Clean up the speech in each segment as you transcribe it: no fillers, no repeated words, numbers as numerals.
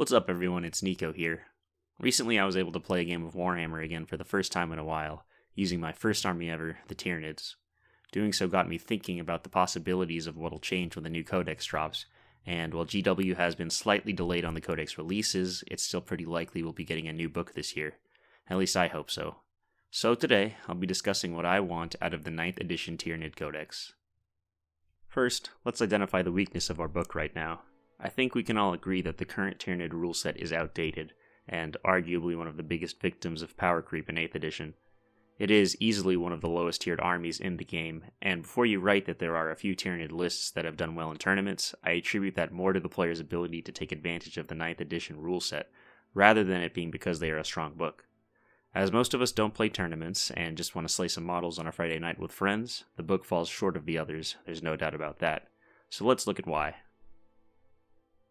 What's up everyone, it's Nico here. Recently I was able to play a game of Warhammer again for the first time in a while, using my first army ever, the Tyranids. Doing so got me thinking about the possibilities of what'll change when the new Codex drops, and while GW has been slightly delayed on the Codex releases, it's still pretty likely we'll be getting a new book this year. At least I hope so. So today, I'll be discussing what I want out of the 9th edition Tyranid Codex. First, let's identify the weakness of our book right now. I think we can all agree that the current Tyranid rule set is outdated, and arguably one of the biggest victims of power creep in 8th edition. It is easily one of the lowest tiered armies in the game, and before you write that there are a few Tyranid lists that have done well in tournaments, I attribute that more to the player's ability to take advantage of the 9th edition rule set, rather than it being because they are a strong book. As most of us don't play tournaments, and just want to slay some models on a Friday night with friends, the book falls short of the others, there's no doubt about that. So let's look at why.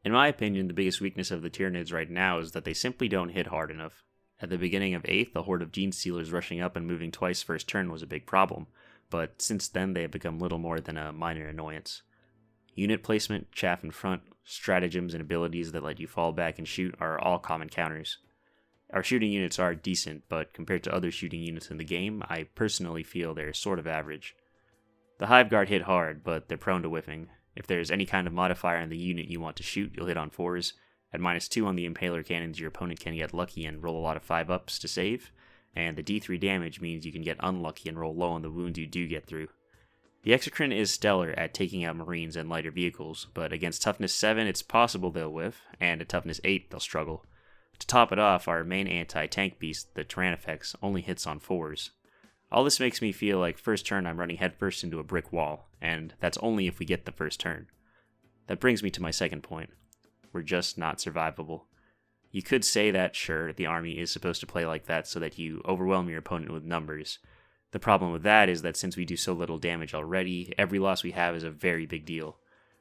In my opinion, the biggest weakness of the Tyranids right now is that they simply don't hit hard enough. At the beginning of 8th, the horde of Gene Stealers rushing up and moving twice first turn was a big problem, but since then they have become little more than a minor annoyance. Unit placement, chaff in front, stratagems, and abilities that let you fall back and shoot are all common counters. Our shooting units are decent, but compared to other shooting units in the game, I personally feel they're sort of average. The Hive Guard hit hard, but they're prone to whiffing. If there's any kind of modifier in the unit you want to shoot, you'll hit on 4s. At -2 on the Impaler cannons, your opponent can get lucky and roll a lot of 5-ups to save, and the D3 damage means you can get unlucky and roll low on the wounds you do get through. The Exocrine is stellar at taking out Marines and lighter vehicles, but against Toughness 7 it's possible they'll whiff, and at Toughness 8 they'll struggle. To top it off, our main anti-tank beast, the Tyranid, only hits on 4s. All this makes me feel like first turn I'm running headfirst into a brick wall, and that's only if we get the first turn. That brings me to my second point. We're just not survivable. You could say that, sure, the army is supposed to play like that so that you overwhelm your opponent with numbers. The problem with that is that since we do so little damage already, every loss we have is a very big deal.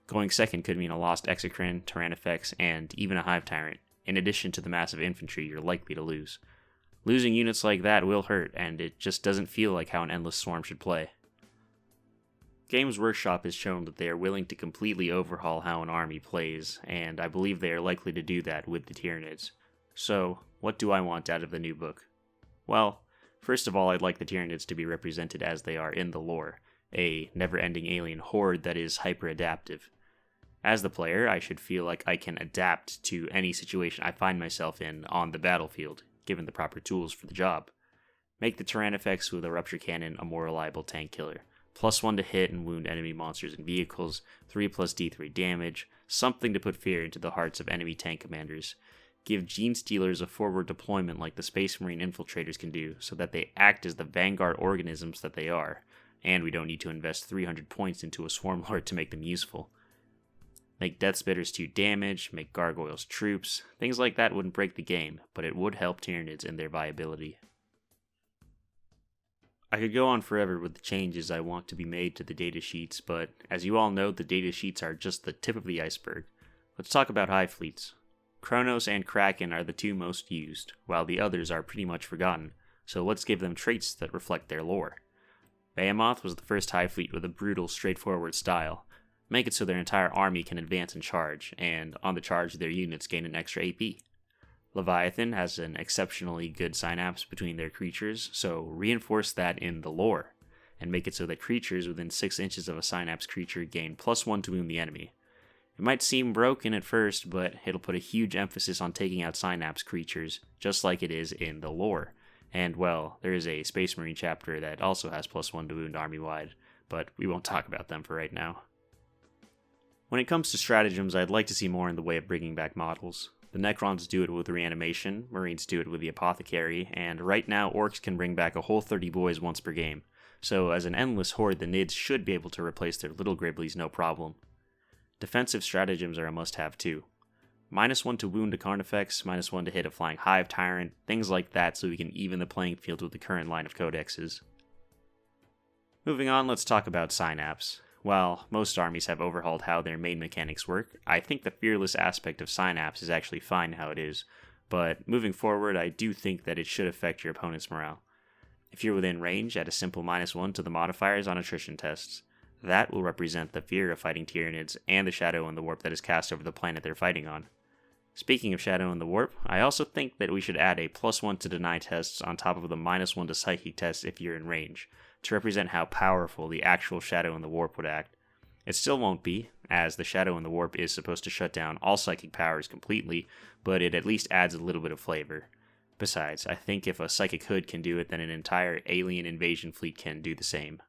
Going second could mean a lost Exocrine, Tyranid, and even a Hive Tyrant, in addition to the massive infantry you're likely to lose. Losing units like that will hurt, and it just doesn't feel like how an Endless Swarm should play. Games Workshop has shown that they are willing to completely overhaul how an army plays, and I believe they are likely to do that with the Tyranids. So, what do I want out of the new book? Well, first of all, I'd like the Tyranids to be represented as they are in the lore, a never-ending alien horde that is hyper-adaptive. As the player, I should feel like I can adapt to any situation I find myself in on the battlefield, given the proper tools for the job. Make the Tyranid with a Rupture Cannon a more reliable tank killer. +1 to hit and wound enemy monsters and vehicles, 3+ D3 damage, something to put fear into the hearts of enemy tank commanders. Give Gene Stealers a forward deployment like the Space Marine infiltrators can do, so that they act as the vanguard organisms that they are, and we don't need to invest 300 points into a Swarm Lord to make them useful. Make Death Spitters 2 damage, make Gargoyles troops. Things like that wouldn't break the game, but it would help Tyranids in their viability. I could go on forever with the changes I want to be made to the datasheets, but as you all know, the datasheets are just the tip of the iceberg. Let's talk about Hive Fleets. Kronos and Kraken are the two most used, while the others are pretty much forgotten, so let's give them traits that reflect their lore. Behemoth was the first Hive Fleet with a brutal, straightforward style. Make it so their entire army can advance and charge, and on the charge their units gain an extra AP. Leviathan has an exceptionally good synapse between their creatures, so reinforce that in the lore, and make it so that creatures within 6 inches of a synapse creature gain +1 to wound the enemy. It might seem broken at first, but it'll put a huge emphasis on taking out synapse creatures, just like it is in the lore. And well, there is a Space Marine chapter that also has +1 to wound army-wide, but we won't talk about them for right now. When it comes to stratagems, I'd like to see more in the way of bringing back models. The Necrons do it with Reanimation, Marines do it with the Apothecary, and right now Orcs can bring back a whole 30 boys once per game. So as an endless horde, the Nids should be able to replace their little Griblies no problem. Defensive stratagems are a must-have too. -1 to wound a Carnifex, -1 to hit a Flying Hive Tyrant, things like that so we can even the playing field with the current line of codexes. Moving on, let's talk about Synapse. While most armies have overhauled how their main mechanics work, I think the fearless aspect of Synapse is actually fine how it is, but moving forward I do think that it should affect your opponent's morale. If you're within range, add a simple -1 to the modifiers on attrition tests. That will represent the fear of fighting Tyranids and the shadow and the warp that is cast over the planet they're fighting on. Speaking of Shadow and the Warp, I also think that we should add a +1 to deny tests on top of the -1 to psychic tests if you're in range, to represent how powerful the actual Shadow and the Warp would act. It still won't be, as the Shadow and the Warp is supposed to shut down all psychic powers completely, but it at least adds a little bit of flavor. Besides, I think if a psychic hood can do it, then an entire alien invasion fleet can do the same.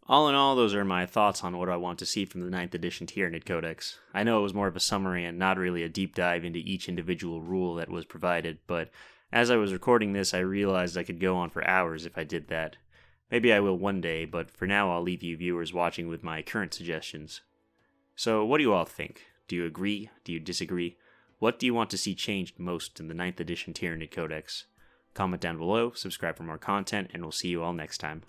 All in all, those are my thoughts on what I want to see from the 9th edition Tyranid Codex. I know it was more of a summary and not really a deep dive into each individual rule that was provided, but as I was recording this, I realized I could go on for hours if I did that. Maybe I will one day, but for now I'll leave you viewers watching with my current suggestions. So what do you all think? Do you agree? Do you disagree? What do you want to see changed most in the 9th edition Tyranid Codex? Comment down below, subscribe for more content, and we'll see you all next time.